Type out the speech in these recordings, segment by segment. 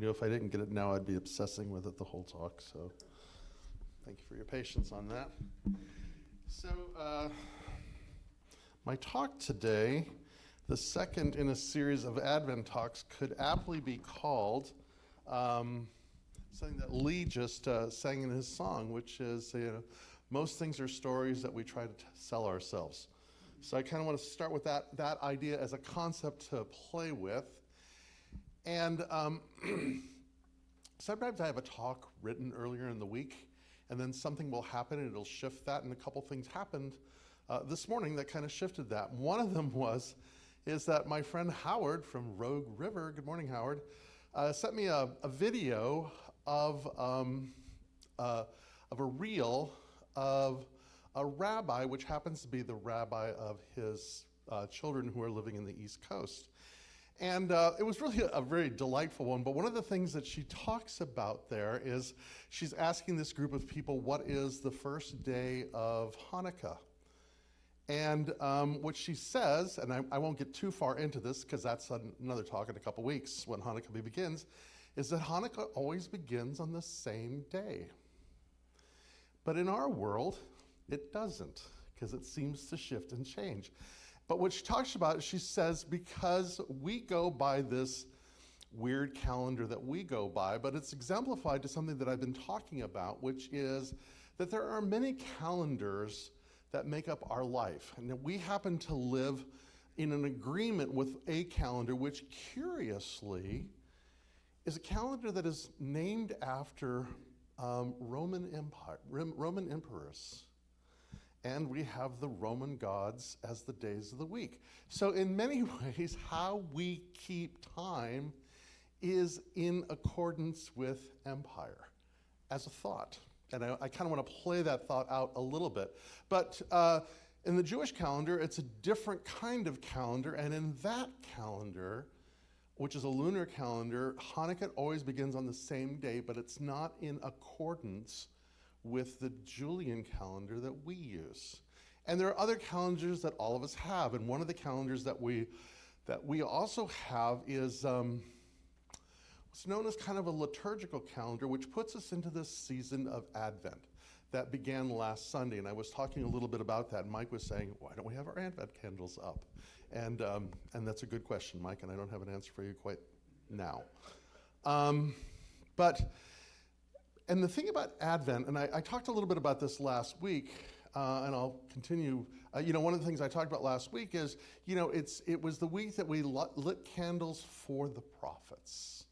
If I didn't get it now, I'd be obsessing with it the whole talk, so thank you for your patience on that. So, my talk today, the second in a series of Advent talks, could aptly be called something that Lee just sang in his song, which is, most things are stories that we try to sell ourselves. So I kind of want to start with that idea as a concept to play with. And sometimes I have a talk written earlier in the week, and then something will happen and it'll shift that, and a couple things happened this morning that kind of shifted that. One of them is that my friend Howard from Rogue River, good morning Howard, sent me a video of a reel of a rabbi, which happens to be the rabbi of his children who are living in the East Coast. And it was really a very delightful one, but one of the things that she talks about there is she's asking this group of people, what is the first day of Hanukkah? And what she says, and I won't get too far into this because that's another talk in a couple weeks when Hanukkah begins, is that Hanukkah always begins on the same day. But in our world, it doesn't, because it seems to shift and change. But what she talks about, she says, because we go by this weird calendar that we go by, but it's exemplified to something that I've been talking about, which is that there are many calendars that make up our life. And that we happen to live in an agreement with a calendar, which curiously is a calendar that is named after Roman emperors. And we have the Roman gods as the days of the week. So in many ways, how we keep time is in accordance with empire as a thought. And I kind of want to play that thought out a little bit. But in the Jewish calendar, it's a different kind of calendar. And in that calendar, which is a lunar calendar, Hanukkah always begins on the same day, but it's not in accordance with the Julian calendar that we use. And there are other calendars that all of us have, and one of the calendars that we also have is what's known as kind of a liturgical calendar, which puts us into this season of Advent that began last Sunday. And I was talking a little bit about that, and Mike was saying, why don't we have our Advent candles up? And that's a good question, Mike, and I don't have an answer for you quite now. And the thing about Advent, and I talked a little bit about this last week, and I'll continue. One of the things I talked about last week is, it was the week that we lit candles for the prophets.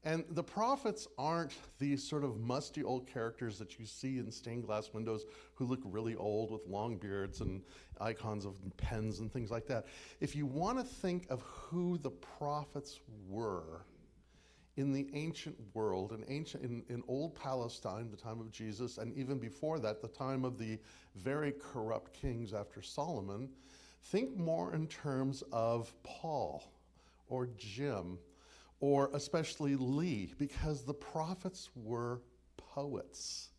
And the prophets aren't these sort of musty old characters that you see in stained glass windows who look really old with long beards and icons of pens and things like that. If you want to think of who the prophets were in the ancient world, in old Palestine, the time of Jesus, and even before that, the time of the very corrupt kings after Solomon, think more in terms of Paul or Jim or especially Lee, because the prophets were poets.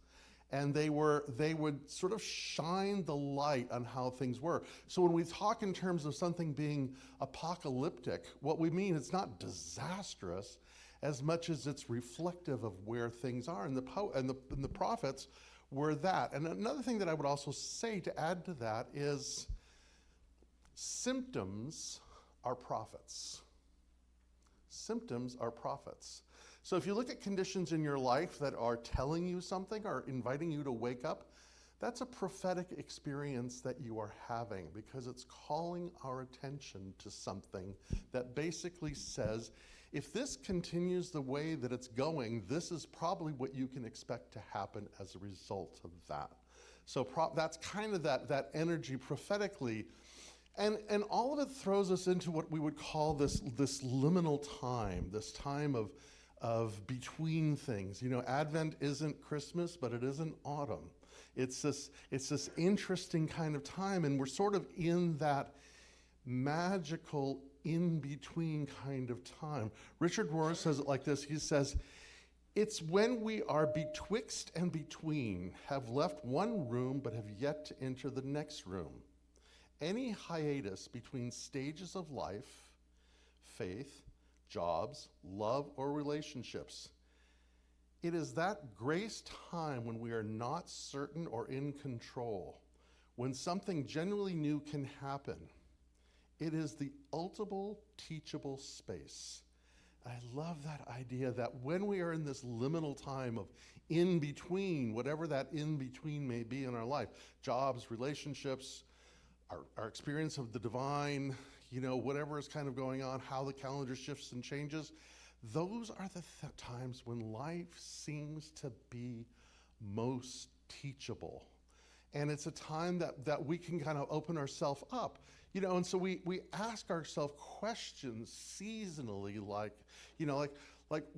And they would sort of shine the light on how things were. So when we talk in terms of something being apocalyptic, what we mean is not disastrous as much as it's reflective of where things are. And the prophets were that. And another thing that I would also say to add to that is symptoms are prophets. Symptoms are prophets. So if you look at conditions in your life that are telling you something or inviting you to wake up, that's a prophetic experience that you are having, because it's calling our attention to something that basically says, if this continues the way that it's going, this is probably what you can expect to happen as a result of that. So that's kind of that energy prophetically. And all of it throws us into what we would call this liminal time, this time of between things. Advent isn't Christmas, but it isn't autumn. It's this interesting kind of time, and we're sort of in that magical in-between kind of time. Richard Rohr says it like this. He says, it's when we are betwixt and between, have left one room but have yet to enter the next room. Any hiatus between stages of life, faith, jobs, love, or relationships. It is that grace time when we are not certain or in control, when something genuinely new can happen. It is the ultimate teachable space. I love that idea that when we are in this liminal time of in between, whatever that in between may be in our life, jobs, relationships, our experience of the divine, whatever is kind of going on, how the calendar shifts and changes, those are the times when life seems to be most teachable. And it's a time that we can kind of open ourselves up. And so we ask ourselves questions seasonally, like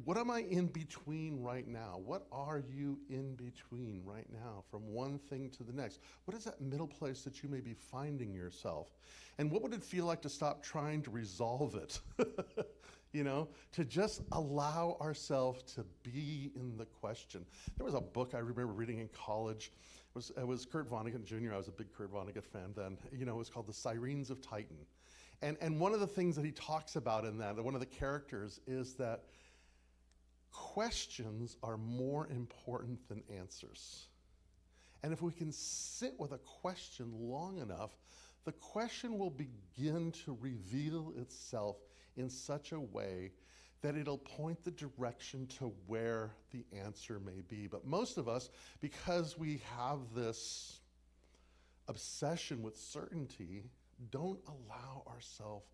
what am I in between right now? What are you in between right now from one thing to the next? What is that middle place that you may be finding yourself? And what would it feel like to stop trying to resolve it? To just allow ourselves to be in the question. There was a book I remember reading in college. It was Kurt Vonnegut Jr. I was a big Kurt Vonnegut fan then. It was called The Sirens of Titan. And one of the things that he talks about in that, one of the characters, is that questions are more important than answers. And if we can sit with a question long enough, the question will begin to reveal itself in such a way that it'll point the direction to where the answer may be. But most of us, because we have this obsession with certainty, don't allow ourselves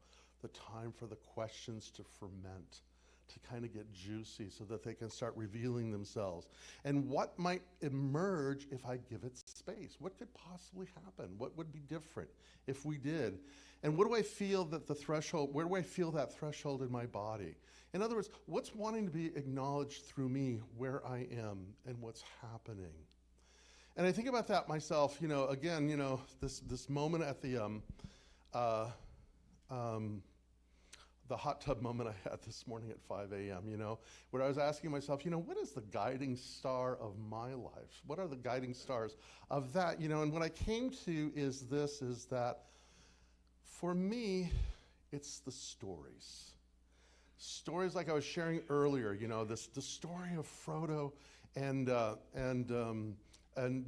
the time for the questions to ferment, to kind of get juicy so that they can start revealing themselves. And what might emerge if I give it space? What could possibly happen? What would be different if we did? And what do I feel that the threshold, where do I feel that threshold in my body? In other words, what's wanting to be acknowledged through me, where I am and what's happening? And I think about that myself, again, this moment at the hot tub moment I had this morning at 5 a.m., where I was asking myself, what is the guiding star of my life? What are the guiding stars of that? And what I came to is that for me, it's the stories. Stories like I was sharing earlier, the story of Frodo and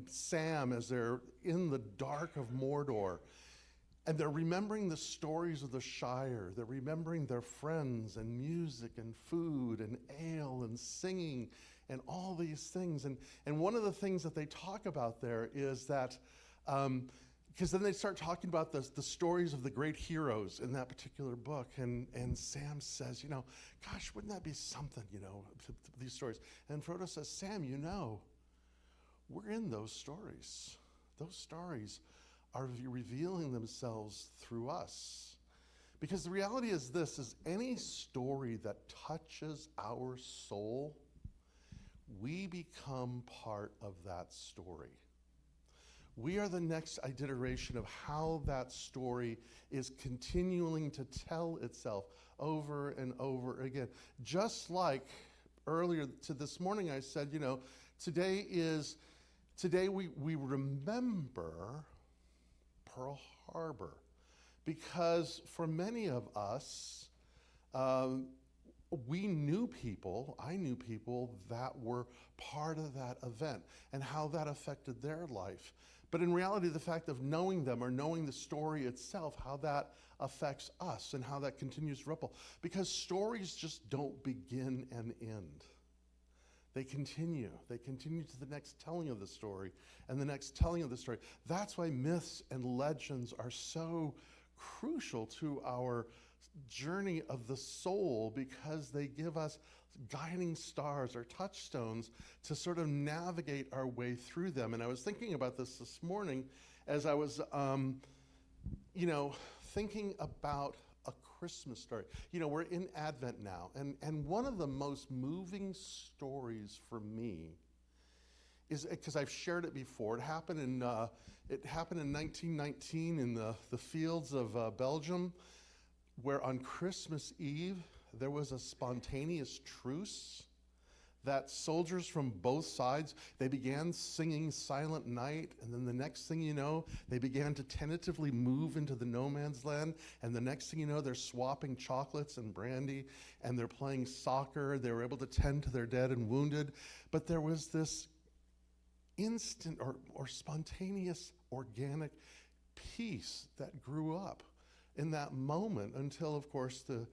Sam as they're in the dark of Mordor. And they're remembering the stories of the Shire. They're remembering their friends and music and food and ale and singing and all these things. And one of the things that they talk about there is that, because then they start talking about the stories of the great heroes in that particular book. And Sam says, gosh, wouldn't that be something, these stories. And Frodo says, Sam, we're in those stories. Those stories are revealing themselves through us. Because the reality is this, is any story that touches our soul, we become part of that story. We are the next iteration of how that story is continuing to tell itself over and over again. Just like earlier to this morning I said, today we remember Pearl Harbor, because for many of us, I knew people that were part of that event and how that affected their life. But in reality, the fact of knowing them or knowing the story itself, how that affects us and how that continues to ripple. Because stories just don't begin and end. They continue to the next telling of the story and the next telling of the story. That's why myths and legends are so crucial to our journey of the soul, because they give us guiding stars or touchstones to sort of navigate our way through them. And I was thinking about this morning as I was, thinking about a Christmas story. We're in Advent now, and one of the most moving stories for me is, because I've shared it before, it happened in 1919 in the fields of Belgium, where on Christmas Eve there was a spontaneous truce that soldiers from both sides, they began singing Silent Night, and then the next thing you know, they began to tentatively move into the no man's land, and the next thing you know, they're swapping chocolates and brandy, and they're playing soccer. They were able to tend to their dead and wounded, but there was this instant or spontaneous organic peace that grew up in that moment until, of course, the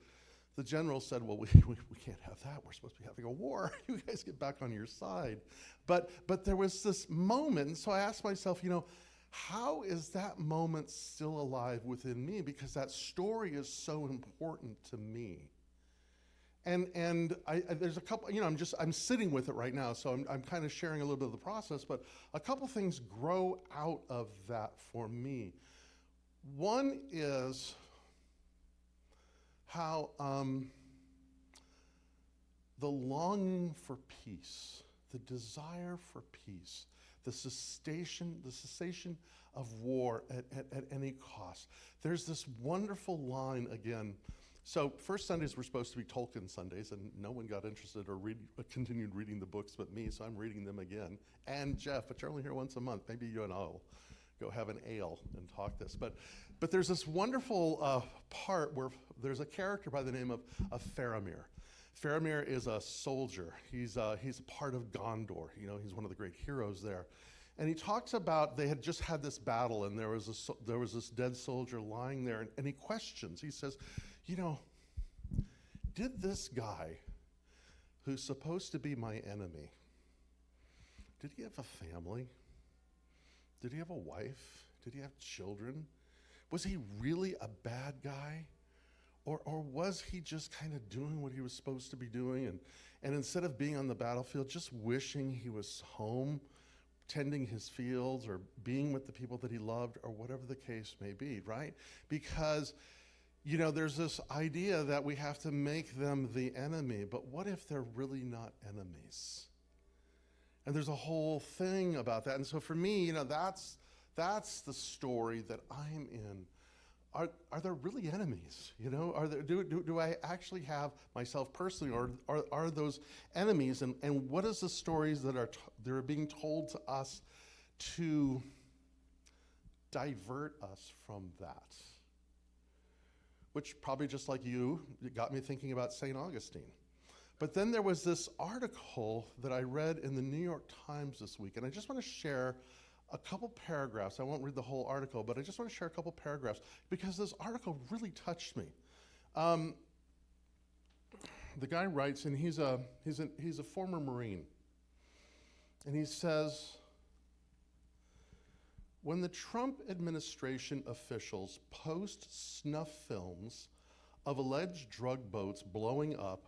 general said, well, we can't have that. We're supposed to be having a war. You guys get back on your side. But there was this moment, and so I asked myself, how is that moment still alive within me? Because that story is so important to me. And there's a couple, I'm sitting with it right now, so I'm kind of sharing a little bit of the process, but a couple things grow out of that for me. One is how the longing for peace, the desire for peace, the cessation of war at any cost. There's this wonderful line again. So first Sundays were supposed to be Tolkien Sundays, and no one got interested or continued reading the books but me, so I'm reading them again. And Jeff, but you're only here once a month. Maybe you and I will go have an ale and talk this. But there's this wonderful part where there's a character by the name of Faramir. Faramir is a soldier. He's a part of Gondor. He's one of the great heroes there. And he talks about they had just had this battle, and there was this dead soldier lying there, and he questions. He says, did this guy, who's supposed to be my enemy, did he have a family? Did he have a wife? Did he have children? Was he really a bad guy? Or was he just kind of doing what he was supposed to be doing, and instead of being on the battlefield, just wishing he was home, tending his fields or being with the people that he loved, or whatever the case may be, right? Because there's this idea that we have to make them the enemy, but what if they're really not enemies? And there's a whole thing about that. And so for me, that's the story that I'm in. Are there really enemies? Do I actually have myself personally, or are those enemies? And what is the stories that are being told to us to divert us from that? Which probably just like you, it got me thinking about St. Augustine. But then there was this article that I read in the New York Times this week, and I just want to share a couple paragraphs. I won't read the whole article, but I just want to share a couple paragraphs because this article really touched me. The guy writes, and he's a former Marine, and he says, when the Trump administration officials post snuff films of alleged drug boats blowing up,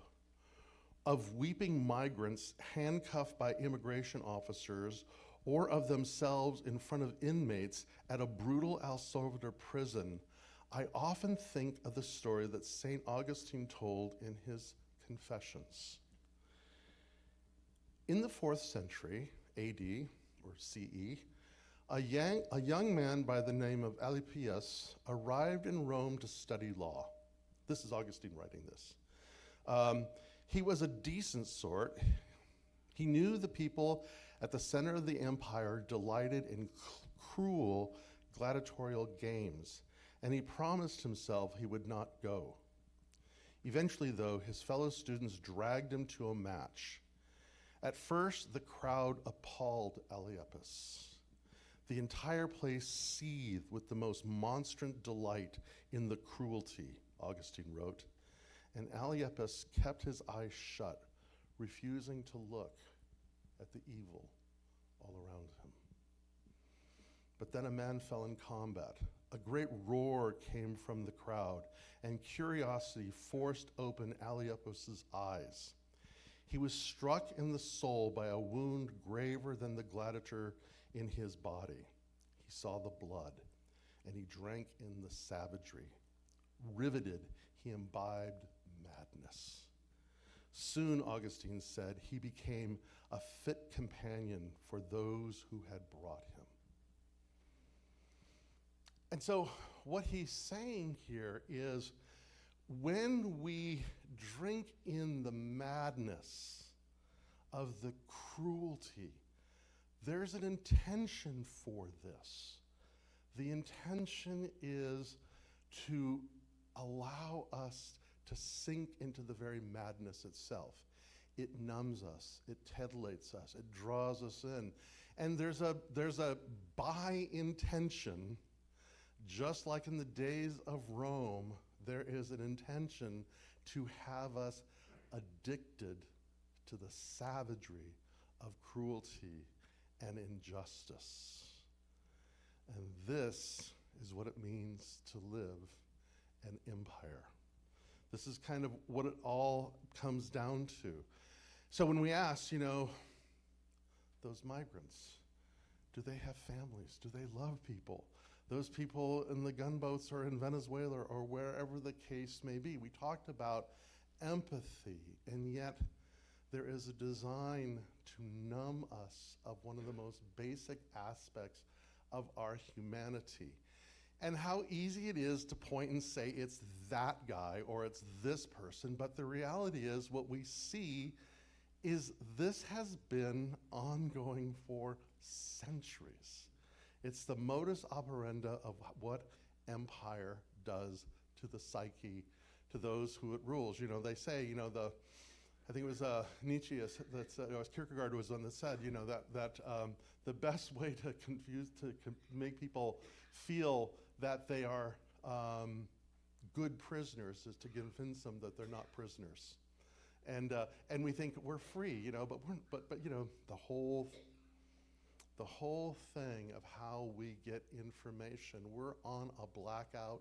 of weeping migrants handcuffed by immigration officers, or of themselves in front of inmates at a brutal El Salvador prison, I often think of the story that St. Augustine told in his Confessions. In the 4th century AD, or CE, a young man by the name of Alypius arrived in Rome to study law. This is Augustine writing this. He was a decent sort. He knew the people at the center of the empire delighted in cruel gladiatorial games, and he promised himself he would not go. Eventually, though, his fellow students dragged him to a match. At first, the crowd appalled Alypius. The entire place seethed with the most monstrous delight in the cruelty, Augustine wrote, and Alypius kept his eyes shut, refusing to look at the evil all around him. But then a man fell in combat. A great roar came from the crowd, and curiosity forced open Alypius's eyes. He was struck in the soul by a wound graver than the gladiator in his body. He saw the blood, and he drank in the savagery. Riveted, he imbibed madness. Soon, Augustine said, he became a fit companion for those who had brought him. And so what he's saying here is when we drink in the madness of the cruelty. There's an intention for this. The intention is to allow us to sink into the very madness itself. It numbs us, it titillates us, it draws us in. And there's a by intention, just like in the days of Rome, there is an intention to have us addicted to the savagery of cruelty and injustice. And this is what it means to live an empire. This is kind of what it all comes down to. So when we ask, those migrants, do they have families? Do they love people? Those people in the gunboats or in Venezuela or wherever the case may be. We talked about empathy, and yet there is a design to numb us of one of the most basic aspects of our humanity. And how easy it is to point and say it's that guy or it's this person, but the reality is what we see is this has been ongoing for centuries. It's the modus operandi of what empire does to the psyche, to those who it rules. They say, I think it was Nietzsche, Kierkegaard was one that said, that the best way to make people feel that they are good prisoners is to convince them that they're not prisoners. And we think we're free, but the whole thing of how we get information, we're on a blackout,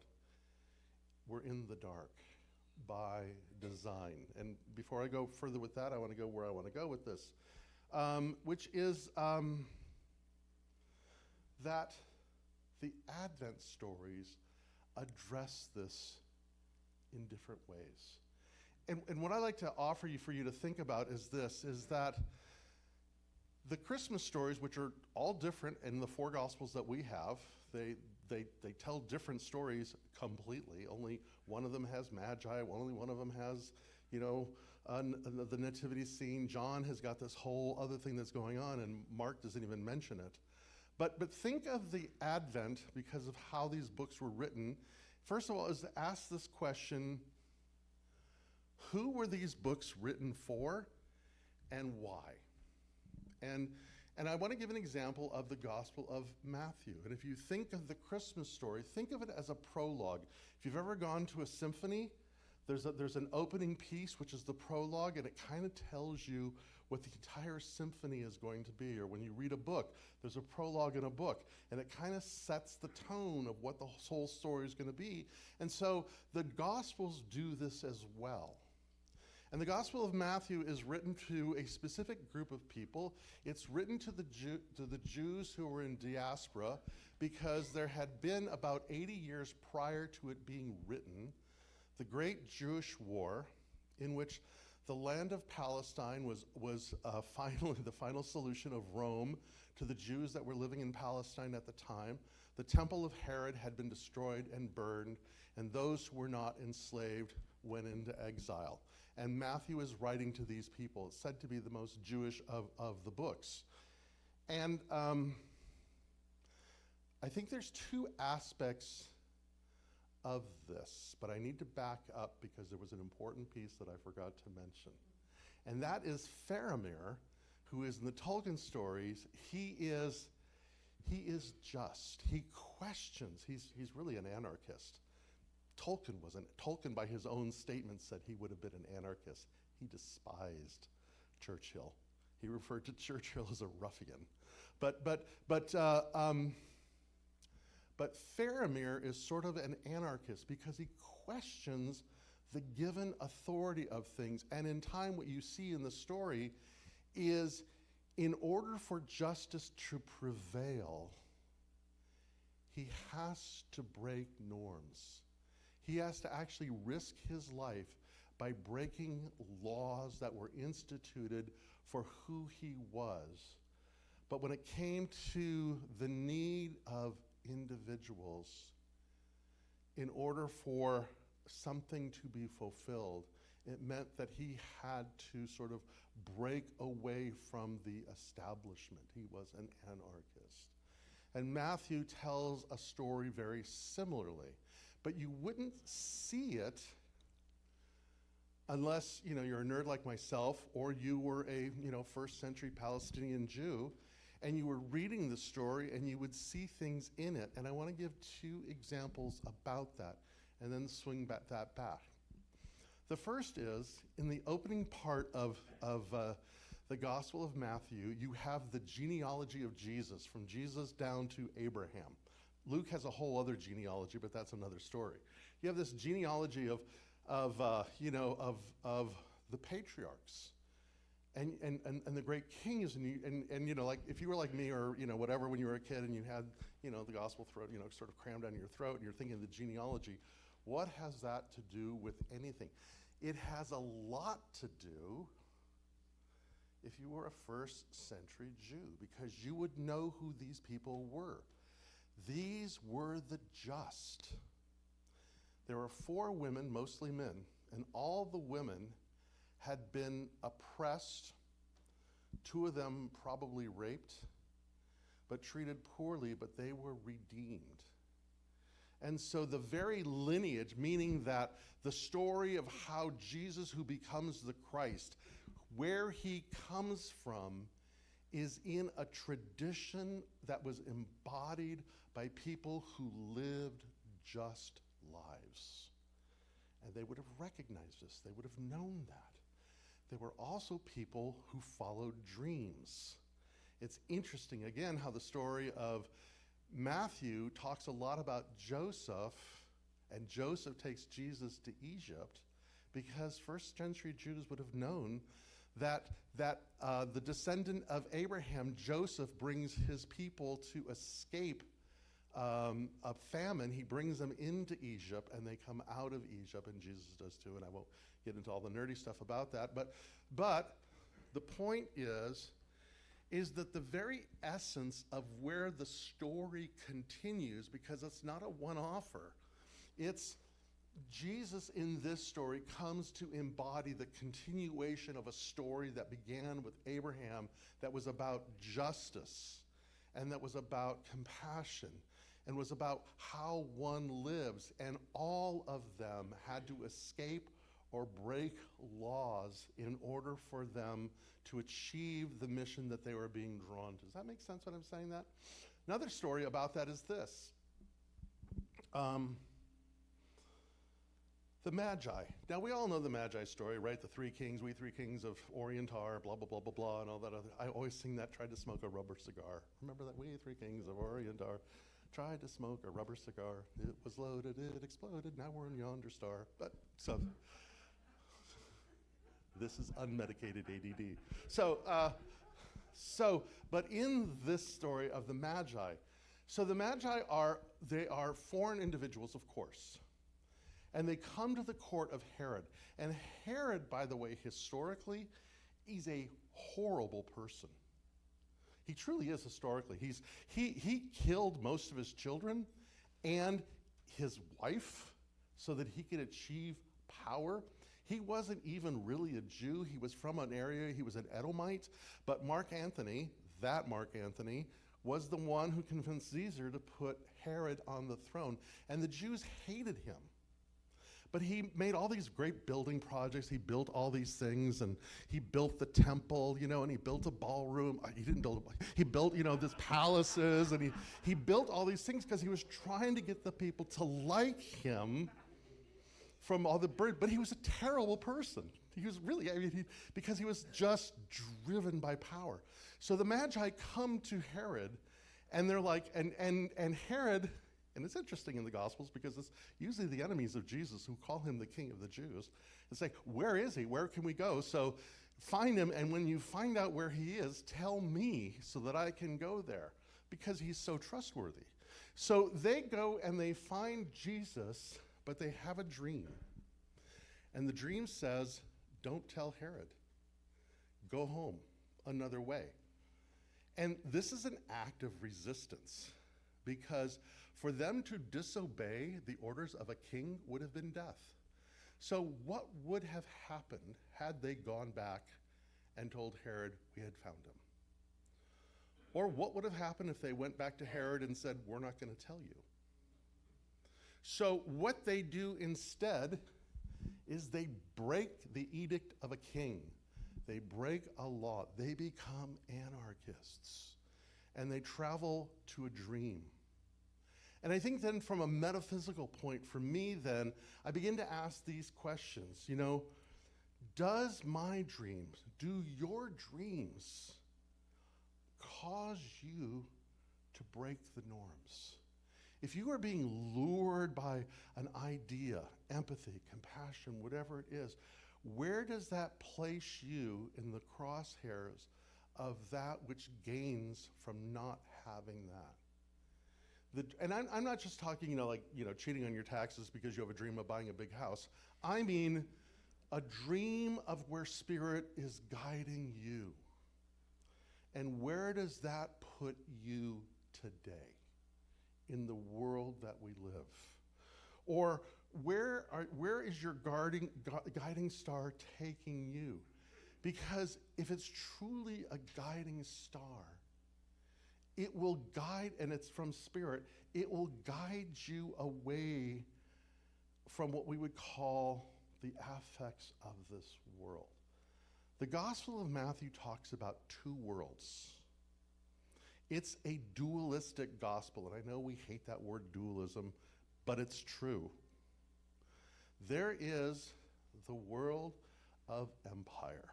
we're in the dark by design. And before I go further with that, I want to go where I want to go with this, which is that the Advent stories address this in different ways. And what I like to offer you for you to think about is this, is that the Christmas stories, which are all different in the four Gospels that we have, they tell different stories completely. Only one of them has magi, only one of them has, the nativity scene. John has got this whole other thing that's going on, and Mark doesn't even mention it. But think of the Advent, because of how these books were written. First of all, is to ask this question: who were these books written for, and why? And I want to give an example of the Gospel of Matthew. And if you think of the Christmas story, think of it as a prologue. If you've ever gone to a symphony, there's an opening piece, which is the prologue, and it kind of tells you what the entire symphony is going to be. Or when you read a book, there's a prologue in a book, and it kind of sets the tone of what the whole story is going to be. And so the Gospels do this as well. And the Gospel of Matthew is written to a specific group of people. It's written to the Jews who were in diaspora, because there had been about 80 years prior to it being written, the Great Jewish War, in which the land of Palestine was finally the final solution of Rome to the Jews that were living in Palestine at the time. The temple of Herod had been destroyed and burned, and those who were not enslaved went into exile. And Matthew is writing to these people. It's said to be the most Jewish of the books. And I think there's two aspects of this, but I need to back up because there was an important piece that I forgot to mention. And that is Faramir, who is in the Tolkien stories. He is just. He questions. He's really an anarchist. Tolkien wasn't. Tolkien, by his own statement, said he would have been an anarchist. He despised Churchill. He referred to Churchill as a ruffian. But Faramir is sort of an anarchist because he questions the given authority of things. And in time, what you see in the story is, in order for justice to prevail, he has to break norms. He has to actually risk his life by breaking laws that were instituted for who he was. But when it came to the need of individuals, in order for something to be fulfilled, It meant that he had to sort of break away from the establishment. He was an anarchist. And Matthew tells a story very similarly, but you wouldn't see it unless, you're a nerd like myself, or you were a, first century Palestinian Jew, and you were reading the story and you would see things in it. And I want to give two examples about that and then swing that back. The first is, in the opening part of the Gospel of Matthew, you have the genealogy of Jesus, from Jesus down to Abraham. Luke has a whole other genealogy, but that's another story. You have this genealogy of the patriarchs and the great kings, and like if you were like me or whatever when you were a kid and you had the gospel throat sort of crammed down your throat and you're thinking of the genealogy, what has that to do with anything? It has a lot to do if you were a first century Jew, because you would know who these people were. These were the just. There were 4 women, mostly men, and all the women had been oppressed, 2 of them probably raped, but treated poorly, but they were redeemed. And so the very lineage, meaning that the story of how Jesus, who becomes the Christ, where he comes from, is in a tradition that was embodied by people who lived just lives. And they would have recognized this. They would have known that. There were also people who followed dreams. It's interesting, again, how the story of Matthew talks a lot about Joseph, and Joseph takes Jesus to Egypt, because first century Jews would have known that the descendant of Abraham, Joseph, brings his people to escape a famine. He brings them into Egypt, and they come out of Egypt, and Jesus does too, and I won't get into all the nerdy stuff about that. But the point is that the very essence of where the story continues, because it's not a one-offer, it's Jesus in this story comes to embody the continuation of a story that began with Abraham, that was about justice, and that was about compassion, and was about how one lives, and all of them had to escape or break laws in order for them to achieve the mission that they were being drawn to. Does that make sense when I'm saying that? Another story about that is this. The Magi. Now, we all know the Magi story, right? The 3 kings, we 3 kings of Orient are, blah, blah, blah, blah, blah, and all that other. I always sing that, tried to smoke a rubber cigar. Remember that? We 3 kings of Orient are, tried to smoke a rubber cigar. It was loaded, it exploded, now we're in yonder star. But, so, this is unmedicated ADD. But in this story of the Magi, so the Magi are foreign individuals, of course. And they come to the court of Herod. And Herod, by the way, historically, he's a horrible person. He truly is historically. He killed most of his children and his wife so that he could achieve power. He wasn't even really a Jew. He was from an area, he was an Edomite. But Mark Antony, was the one who convinced Caesar to put Herod on the throne. And the Jews hated him. But he made all these great building projects. He built all these things, and he built the temple, and he built a ballroom. He didn't build it. He built, these palaces, and he built all these things because he was trying to get the people to like him from all the bird. But he was a terrible person. He was really, because he was just driven by power. So the Magi come to Herod, and they're like, and Herod. And it's interesting in the Gospels because it's usually the enemies of Jesus who call him the King of the Jews. It's like, where is he? Where can we go? So find him, and when you find out where he is, tell me so that I can go there, because he's so trustworthy. So they go and they find Jesus, but they have a dream. And the dream says, don't tell Herod. Go home another way. And this is an act of resistance, because for them to disobey the orders of a king would have been death. So what would have happened had they gone back and told Herod we had found him? Or what would have happened if they went back to Herod and said, we're not going to tell you? So what they do instead is they break the edict of a king. They break a law. They become anarchists. And they travel to a dream. And I think then from a metaphysical point, for me then, I begin to ask these questions. You know, does my dreams, do your dreams cause you to break the norms? If you are being lured by an idea, empathy, compassion, whatever it is, where does that place you in the crosshairs of that which gains from not having that? And I'm not just talking, cheating on your taxes because you have a dream of buying a big house. I mean a dream of where Spirit is guiding you. And where does that put you today in the world that we live? Or where is your guiding star taking you? Because if it's truly a guiding star, it will guide, and it's from Spirit, it will guide you away from what we would call the affects of this world. The Gospel of Matthew talks about two worlds. It's a dualistic gospel, and I know we hate that word dualism, but it's true. There is the world of empire,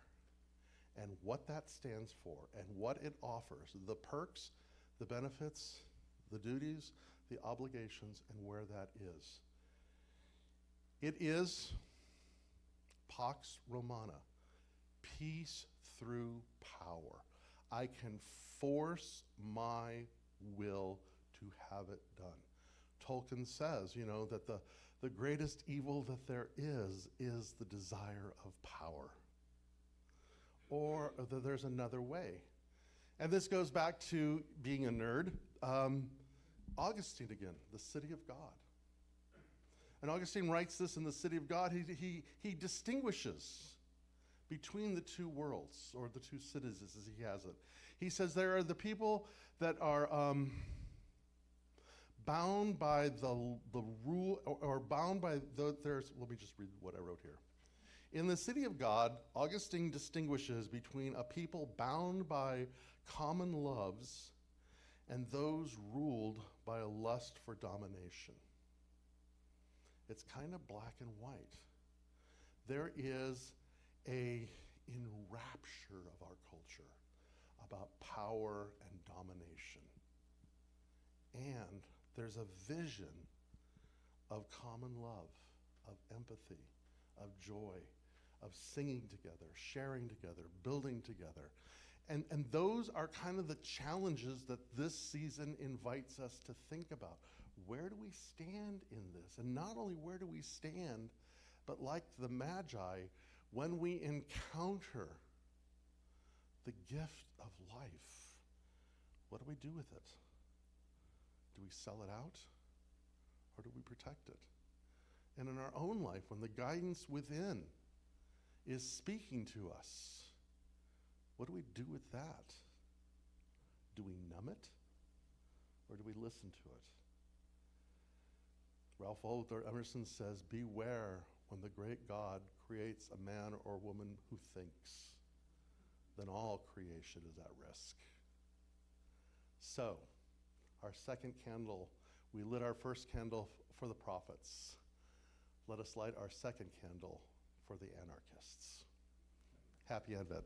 and what that stands for, and what it offers, the perks, the benefits, the duties, the obligations, and where that is. It is Pax Romana, peace through power. I can force my will to have it done. Tolkien says, that the greatest evil that there is the desire of power. Or that there's another way. And this goes back to being a nerd. Augustine again, the city of God. And Augustine writes this in the city of God. He distinguishes between the two worlds, or the two cities as he has it. He says there are the people that are bound by the rule, or bound by let me just read what I wrote here. In the city of God, Augustine distinguishes between a people bound by common loves and those ruled by a lust for domination. It's kind of black and white. There is a enrapture of our culture about power and domination. And there's a vision of common love, of empathy, of joy, of singing together, sharing together, building together. And those are kind of the challenges that this season invites us to think about. Where do we stand in this? And not only where do we stand, but like the Magi, when we encounter the gift of life, what do we do with it? Do we sell it out, or do we protect it? And in our own life, when the guidance within is speaking to us, what do we do with that? Do we numb it, or do we listen to it? Ralph Waldo Emerson says, beware when the great God creates a man or woman who thinks, then all creation is at risk. So, our second candle, we lit our first candle for the prophets. Let us light our second candle for the anarchists. Happy Advent.